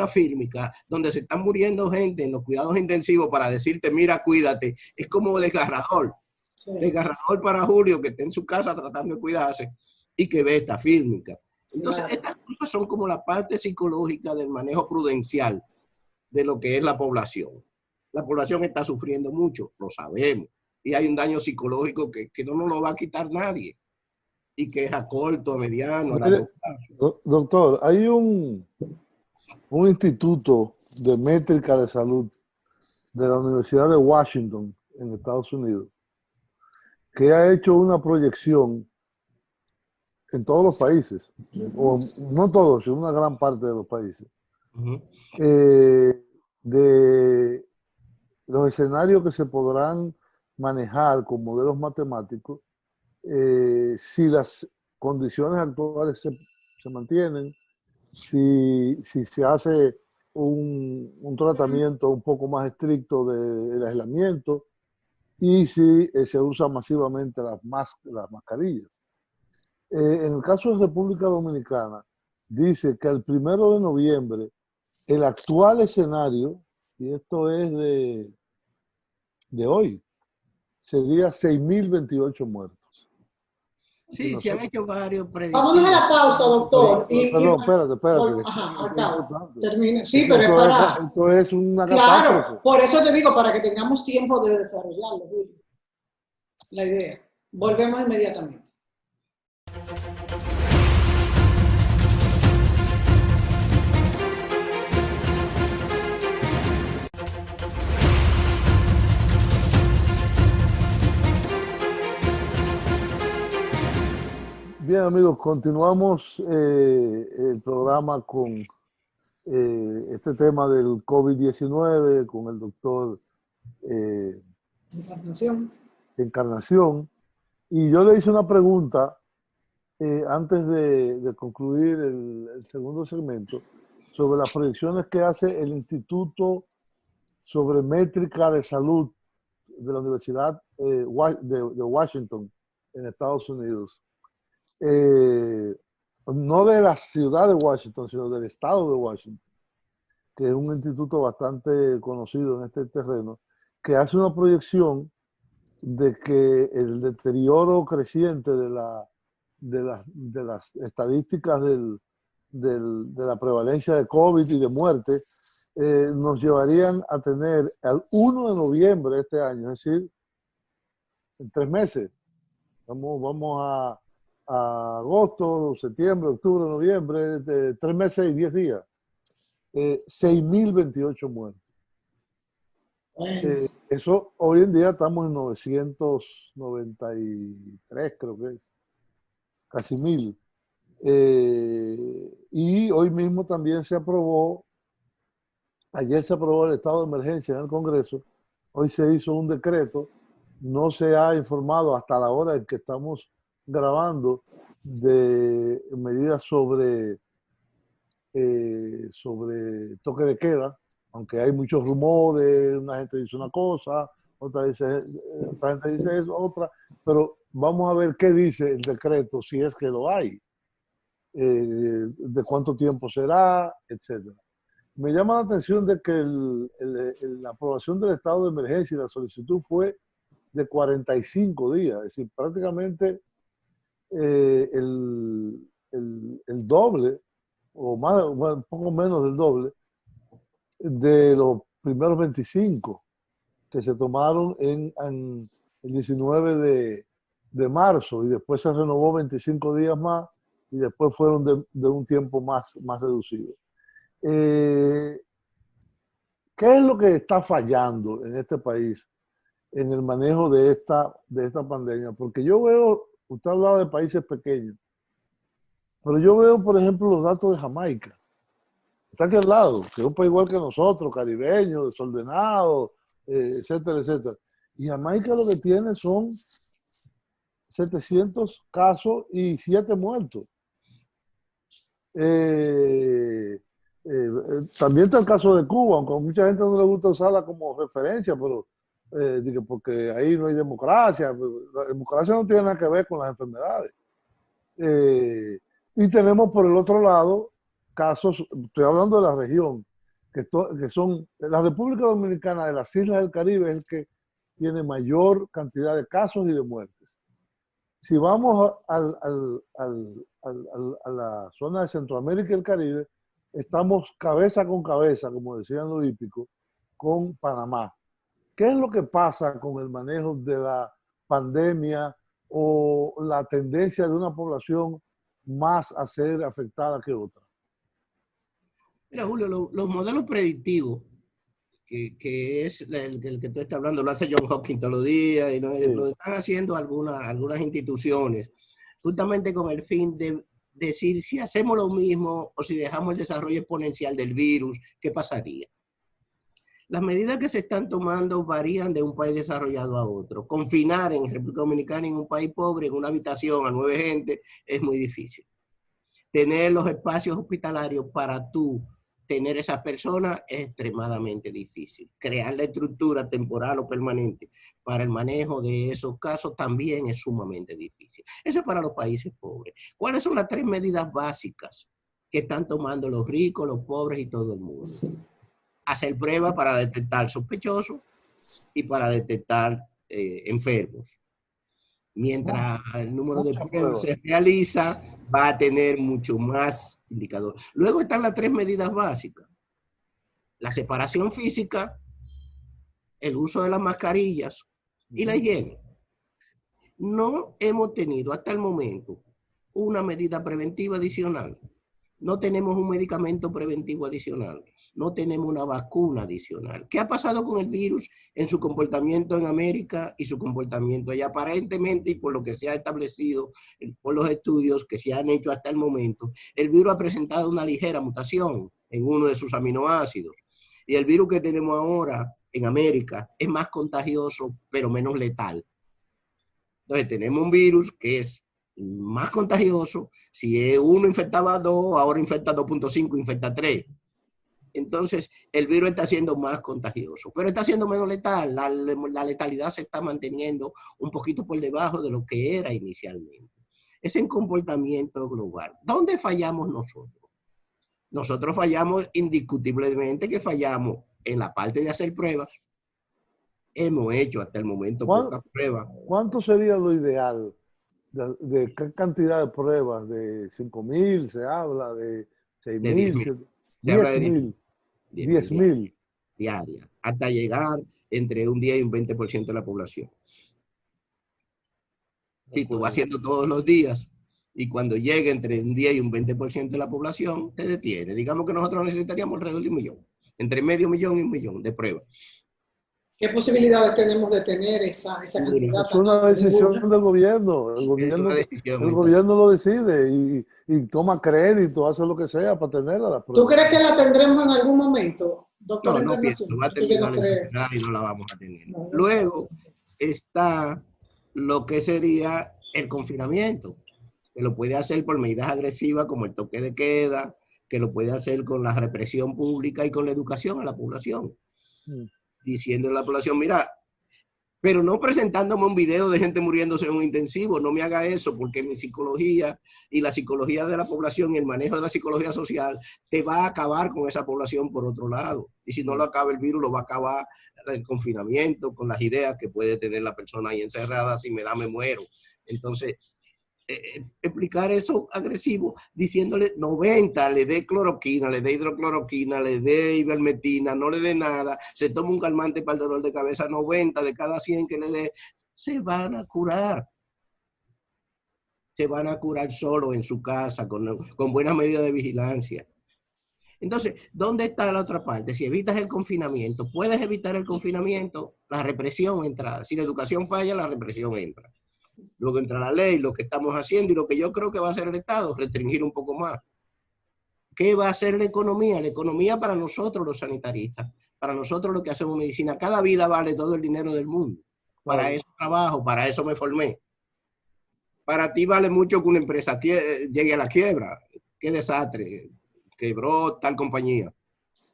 fílmica donde se están muriendo gente en los cuidados intensivos para decirte, mira, cuídate, es como desgarrador. Sí. Desgarrador para Julio que está en su casa tratando de cuidarse y que ve esta fílmica. Entonces, estas cosas son como la parte psicológica del manejo prudencial de lo que es la población. La población está sufriendo mucho, lo sabemos, y hay un daño psicológico que no nos lo va a quitar nadie, y que es a corto, a mediano, a largo plazo. Doctor, hay un un instituto de métrica de salud de la Universidad de Washington en Estados Unidos, que ha hecho una proyección en todos los países, o no todos, sino una gran parte de los países, de los escenarios que se podrán manejar con modelos matemáticos si las condiciones actuales se mantienen, si se hace un tratamiento un poco más estricto del aislamiento y si se usan masivamente las mascarillas. En el caso de República Dominicana, dice que el 1 de noviembre, el actual escenario, y esto es de hoy, sería 6.028 muertos. Sí, se han hecho varios Vámonos a la pausa, doctor. Perdón, espérate. Ajá, acabo. Termina. Sí, pero esto es para... esto es una Claro, catástrofe. por eso te digo, para que tengamos tiempo de desarrollarlo, Julio. La idea. Volvemos inmediatamente. Bien, amigos, continuamos el programa con este tema del COVID-19 con el doctor Encarnación. Y yo le hice una pregunta antes de concluir el segundo segmento sobre las proyecciones que hace el Instituto sobre Métrica de Salud de la Universidad de Washington en Estados Unidos. No de la ciudad de Washington, sino del estado de Washington, que es un instituto bastante conocido en este terreno, que hace una proyección de que el deterioro creciente de las estadísticas de la prevalencia de COVID y de muerte nos llevarían a tener al 1 de noviembre de este año, es decir, en 3 meses. Vamos a agosto, septiembre, octubre, noviembre, 3 meses y 10 días. 6.028 muertos. Eso hoy en día estamos en 993, creo que es. Casi 1.000. Y hoy mismo también ayer se aprobó el estado de emergencia en el Congreso, hoy se hizo un decreto, no se ha informado hasta la hora en que estamos grabando de medidas sobre toque de queda, aunque hay muchos rumores, una gente dice una cosa, otra gente dice otra, pero vamos a ver qué dice el decreto, si es que lo hay, de cuánto tiempo será, etcétera. Me llama la atención de que la aprobación del estado de emergencia y la solicitud fue de 45 días, es decir, prácticamente el doble, o más, un poco menos del doble, de los primeros 25 que se tomaron en el 19 de marzo, y después se renovó 25 días más, y después fueron de un tiempo más reducido. ¿Qué es lo que está fallando en este país en el manejo de esta pandemia? Porque yo veo, usted ha hablado de países pequeños, pero yo veo, por ejemplo, los datos de Jamaica. Está aquí al lado, que es un país igual que nosotros, caribeño, desordenado, etcétera, etcétera. Y Jamaica lo que tiene son 700 casos y 7 muertos. También está el caso de Cuba, aunque a mucha gente no le gusta usarla como referencia, pero porque ahí no hay democracia. La democracia no tiene nada que ver con las enfermedades. Y tenemos por el otro lado casos, estoy hablando de la región, que son la República Dominicana, de las Islas del Caribe, es el que tiene mayor cantidad de casos y de muertes. Si vamos a la zona de Centroamérica y el Caribe, estamos cabeza con cabeza, como decían los hípicos, con Panamá. ¿Qué es lo que pasa con el manejo de la pandemia o la tendencia de una población más a ser afectada que otra? Mira, Julio, los modelos predictivos, que es el que tú estás hablando, lo hace John Hopkins todos los días, y lo están haciendo algunas instituciones, justamente con el fin de decir si hacemos lo mismo o si dejamos el desarrollo exponencial del virus, ¿qué pasaría? Las medidas que se están tomando varían de un país desarrollado a otro. Confinar en República Dominicana, en un país pobre, en una habitación a 9 gente, es muy difícil. Tener los espacios hospitalarios para tú tener esas personas es extremadamente difícil. Crear la estructura temporal o permanente para el manejo de esos casos también es sumamente difícil. Eso es para los países pobres. ¿Cuáles son las 3 medidas básicas que están tomando los ricos, los pobres y todo el mundo? Hacer pruebas para detectar sospechosos y para detectar enfermos. Mientras el número de pruebas se realiza, va a tener mucho más indicadores. Luego están las 3 medidas básicas. La separación física, el uso de las mascarillas y la higiene. No hemos tenido hasta el momento una medida preventiva adicional. No tenemos un medicamento preventivo adicional. No tenemos una vacuna adicional. ¿Qué ha pasado con el virus en su comportamiento en América y su comportamiento allá? Aparentemente, y por lo que se ha establecido por los estudios que se han hecho hasta el momento, el virus ha presentado una ligera mutación en uno de sus aminoácidos. Y el virus que tenemos ahora en América es más contagioso, pero menos letal. Entonces tenemos un virus que es más contagioso. Si uno infectaba 2, ahora infecta 2.5, infecta 3. Entonces, el virus está siendo más contagioso, pero está siendo menos letal. La letalidad se está manteniendo un poquito por debajo de lo que era inicialmente. Es en comportamiento global. ¿Dónde fallamos nosotros? Nosotros fallamos indiscutiblemente, que fallamos en la parte de hacer pruebas. Hemos hecho hasta el momento pocas pruebas. ¿Cuánto sería lo ideal? ¿De qué cantidad de pruebas? ¿De 5.000 se habla? ¿De 6.000? 10.000. 10.000 diarias, hasta llegar entre un 10 y un 20% de la población. Si tú vas haciendo todos los días y cuando llegue entre un 10 y un 20% de la población, te detiene. Digamos que nosotros necesitaríamos alrededor de 1 millón, entre medio millón y 1 millón de pruebas. ¿Qué posibilidades tenemos de tener esa cantidad? Es una decisión del gobierno. El gobierno lo decide y toma crédito, hace lo que sea para tener a la prueba. ¿Tú crees que la tendremos en algún momento, doctor? No pienso, va a terminar la enfermedad y no la vamos a tener. Luego está lo que sería el confinamiento, que lo puede hacer por medidas agresivas como el toque de queda, que lo puede hacer con la represión pública y con la educación a la población. Diciendo a la población, mira, pero no presentándome un video de gente muriéndose en un intensivo, no me haga eso, porque mi psicología y la psicología de la población y el manejo de la psicología social te va a acabar con esa población por otro lado. Y si no lo acaba el virus, lo va a acabar el confinamiento, con las ideas que puede tener la persona ahí encerrada, si me da, me muero. Entonces, explicar eso agresivo, diciéndole 90, le dé cloroquina, le dé hidrocloroquina, le dé ivermectina, no le dé nada, se toma un calmante para el dolor de cabeza, 90 de cada 100 que le dé, se van a curar. Se van a curar solo en su casa, con buenas medidas de vigilancia. Entonces, ¿dónde está la otra parte? Si evitas el confinamiento, puedes evitar el confinamiento, la represión entra. Si la educación falla, la represión entra. Luego entra la ley, lo que estamos haciendo y lo que yo creo que va a hacer el Estado, restringir un poco más. ¿Qué va a hacer la economía? La economía para nosotros los sanitaristas, para nosotros los que hacemos medicina, cada vida vale todo el dinero del mundo. Para eso trabajo, para eso me formé. Para ti vale mucho que una empresa llegue a la quiebra. Qué desastre, quebró tal compañía.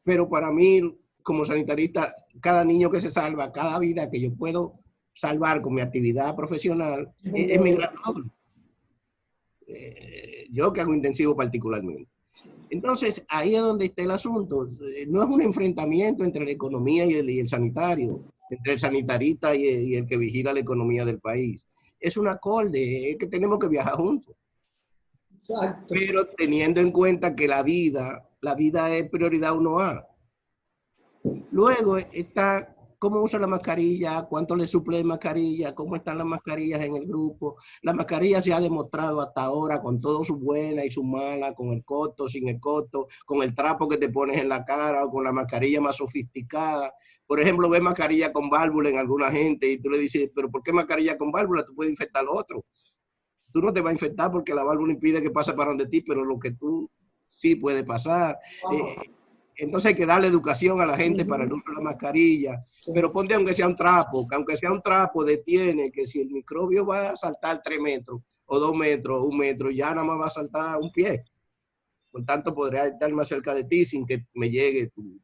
Pero para mí, como sanitarista, cada niño que se salva, cada vida que yo puedo salvar con mi actividad profesional, es mi gran logro. Yo que hago intensivo particularmente. Entonces, ahí es donde está el asunto. No es un enfrentamiento entre la economía y el sanitario, entre el sanitarista y el que vigila la economía del país. Es un acorde, es que tenemos que viajar juntos. Exacto. Pero teniendo en cuenta que la vida es prioridad 1A. Luego está cómo usa la mascarilla, cuánto le suple de mascarilla, cómo están las mascarillas en el grupo. La mascarilla se ha demostrado hasta ahora con todo su buena y su mala, con el costo, sin el costo, con el trapo que te pones en la cara o con la mascarilla más sofisticada. Por ejemplo, ves mascarilla con válvula en alguna gente y tú le dices, pero ¿por qué mascarilla con válvula? Tú puedes infectar al otro. Tú no te vas a infectar porque la válvula impide que pase para donde ti, pero lo que tú sí puede pasar. Entonces hay que darle educación a la gente para el uso de la mascarilla, pero ponte aunque sea un trapo, que aunque sea un trapo detiene que si el microbio va a saltar 3 metros o 2 metros o 1 metro, ya nada más va a saltar un pie. Por tanto, podría estar más cerca de ti sin que me llegue tu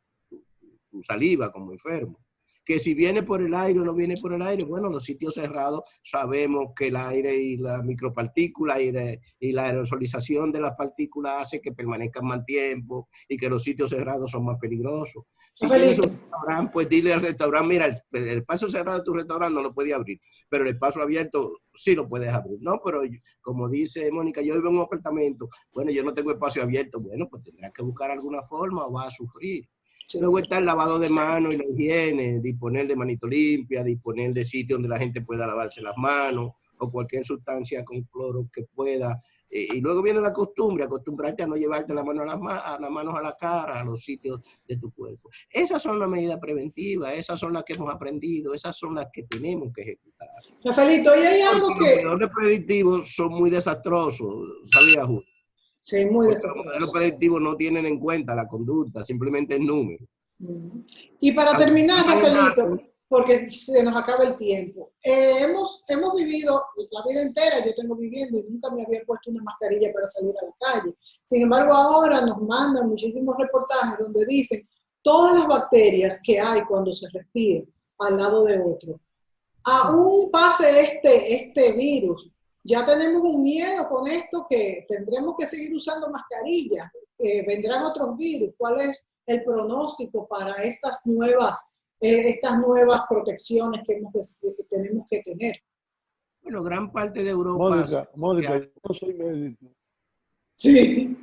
saliva como enfermo. Que si viene por el aire o no viene por el aire, bueno, los sitios cerrados sabemos que el aire y la micropartícula y la aerosolización de las partículas hace que permanezcan más tiempo y que los sitios cerrados son más peligrosos. Si tienes un restaurante, pues dile al restaurante, mira, el espacio cerrado de tu restaurante no lo puedes abrir, pero el espacio abierto sí lo puedes abrir. No, pero como dice Mónica, yo vivo en un apartamento, bueno, yo no tengo espacio abierto, bueno, pues tendrás que buscar alguna forma o vas a sufrir. Sí. Luego está el lavado de manos y la higiene, disponer de manito limpia, disponer de sitios donde la gente pueda lavarse las manos o cualquier sustancia con cloro que pueda. Y luego viene la costumbre, acostumbrarte a no llevarte las manos a la cara, a los sitios de tu cuerpo. Esas son las medidas preventivas, esas son las que hemos aprendido, esas son las que tenemos que ejecutar. Rafaelito, ¿y hay algo que...? Los modelos predictivos son muy desastrosos, ¿sabías, Julio? Sí, muy desastroso. Los modelos predictivos no tienen en cuenta la conducta, simplemente el número. Y para terminar, Rafaelito, porque se nos acaba el tiempo, hemos vivido la vida entera, yo tengo viviendo y nunca me había puesto una mascarilla para salir a la calle. Sin embargo, ahora nos mandan muchísimos reportajes donde dicen todas las bacterias que hay cuando se respira al lado de otro. Aún pase este virus, ya tenemos un miedo con esto que tendremos que seguir usando mascarillas, vendrán otros virus. ¿Cuál es el pronóstico para estas nuevas protecciones que tenemos que tener? Bueno, gran parte de Europa... Mónica, yo soy médico. Sí.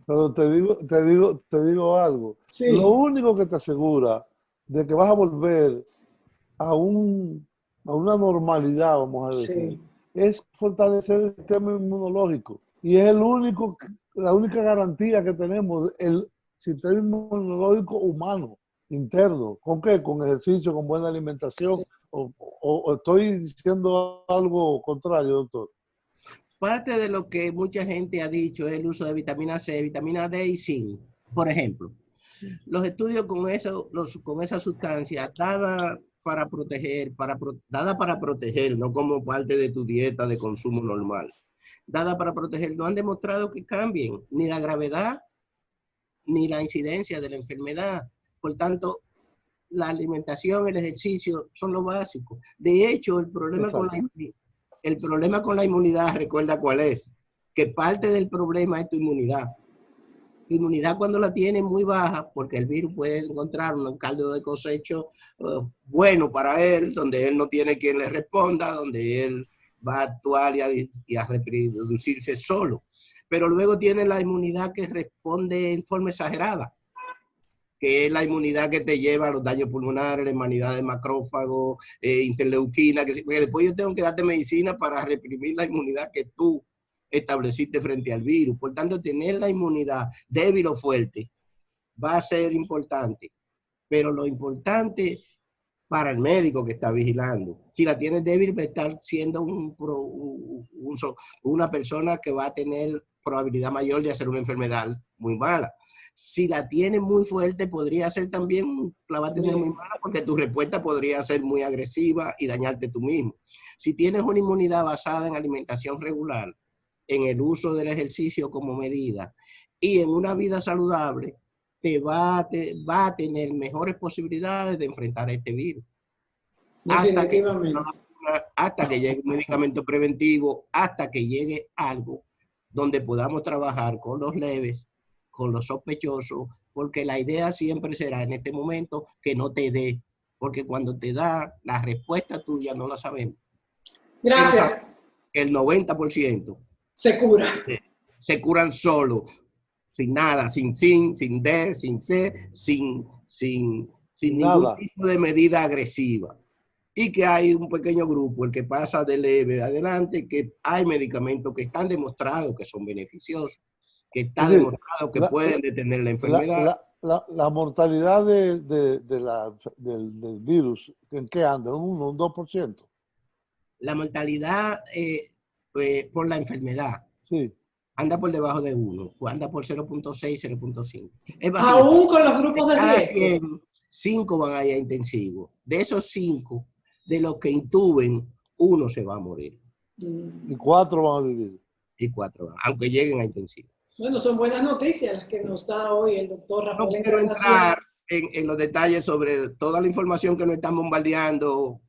Pero te digo algo. Sí. Lo único que te asegura de que vas a volver a una normalidad, vamos a decir, sí, es fortalecer el sistema inmunológico. Y es la única garantía que tenemos, el sistema inmunológico humano, interno. ¿Con qué? Con ejercicio, con buena alimentación. Sí. ¿O estoy diciendo algo contrario, doctor? Parte de lo que mucha gente ha dicho es el uso de vitamina C, vitamina D y zinc, por ejemplo. Los estudios con esa sustancia dada para proteger, no como parte de tu dieta de consumo normal, dada para proteger, no han demostrado que cambien ni la gravedad ni la incidencia de la enfermedad. Por tanto, la alimentación, el ejercicio son lo básico. De hecho, el problema con la inmunidad, recuerda cuál es, que parte del problema es tu inmunidad. Tu inmunidad cuando la tienes muy baja, porque el virus puede encontrar un caldo de cosecho bueno para él, donde él no tiene quien le responda, donde él va a actuar y a reproducirse solo. Pero luego tiene la inmunidad que responde en forma exagerada, que es la inmunidad que te lleva a los daños pulmonares, la inmunidad de macrófago, interleuquina, que después yo tengo que darte medicina para reprimir la inmunidad que tú estableciste frente al virus. Por tanto, tener la inmunidad débil o fuerte va a ser importante, pero lo importante para el médico que está vigilando, si la tienes débil, va a estar siendo una persona que va a tener probabilidad mayor de hacer una enfermedad muy mala. Si la tienes muy fuerte, podría ser también, la va a tener muy mala porque tu respuesta podría ser muy agresiva y dañarte tú mismo. Si tienes una inmunidad basada en alimentación regular, en el uso del ejercicio como medida y en una vida saludable, va a tener mejores posibilidades de enfrentar este virus. Hasta que llegue un medicamento preventivo, hasta que llegue algo donde podamos trabajar con los leves, con los sospechosos, porque la idea siempre será en este momento que no te dé, porque cuando te da, la respuesta tuya no la sabemos. Gracias. El 90% se cura. Se curan solo, sin nada, sin zinc, sin D, sin C, sin sin ningún tipo de medida agresiva. Y que hay un pequeño grupo, el que pasa de leve adelante, que hay medicamentos que están demostrados que son beneficiosos, que está demostrado que pueden detener la enfermedad. La mortalidad del virus, ¿en qué anda? ¿Un 1, un 2%? La mortalidad por la enfermedad sí. Anda por debajo de 1, anda por 0.6, 0.5. Aún con los grupos de riesgo. 5 van a ir a intensivo. De esos 5, de los que intuben, 1 se va a morir. Y 4 van a vivir. Y 4 van, aunque lleguen a intensivo. Bueno, son buenas noticias las que nos da hoy el doctor Rafael. No quiero entrar en los detalles sobre toda la información que nos están bombardeando,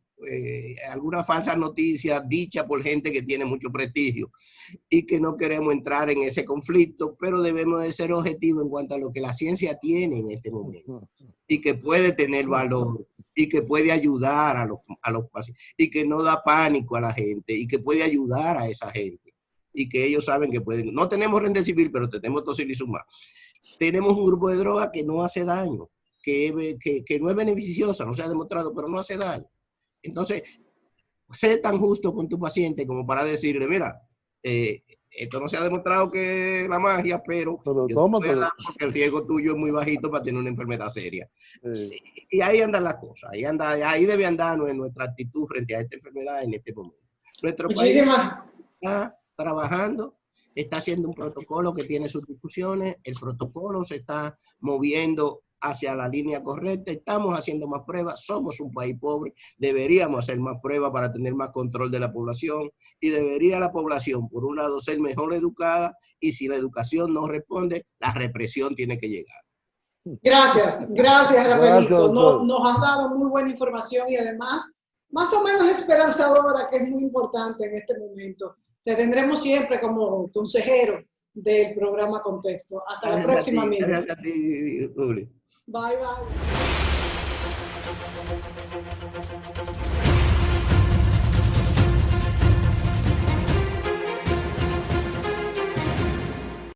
algunas falsas noticias dichas por gente que tiene mucho prestigio y que no queremos entrar en ese conflicto, pero debemos de ser objetivos en cuanto a lo que la ciencia tiene en este momento y que puede tener valor y que puede ayudar a los pacientes y que no da pánico a la gente y que puede ayudar a esa gente y que ellos saben que pueden. No tenemos Remdesivir, pero tenemos tocilizumab. Tenemos un grupo de droga que no hace daño, que no es beneficiosa, no se ha demostrado, pero no hace daño. Entonces, sé tan justo con tu paciente como para decirle, mira, esto no se ha demostrado que es la magia, pero tómatelo, porque el riesgo tuyo es muy bajito para tener una enfermedad seria. Y ahí andan las cosas, ahí debe andar nuestra actitud frente a esta enfermedad en este momento. Nuestro país está trabajando, está haciendo un protocolo que tiene sus discusiones, el protocolo se está moviendo hacia la línea correcta, estamos haciendo más pruebas, somos un país pobre, deberíamos hacer más pruebas para tener más control de la población y debería la población, por un lado, ser mejor educada y si la educación no responde, la represión tiene que llegar. Gracias, Rafaelito. Nos has dado muy buena información y además, más o menos esperanzadora, que es muy importante en este momento. Te tendremos siempre como consejero del programa Contexto. Hasta la próxima, amigos. Gracias a ti, Uli. Bye, bye.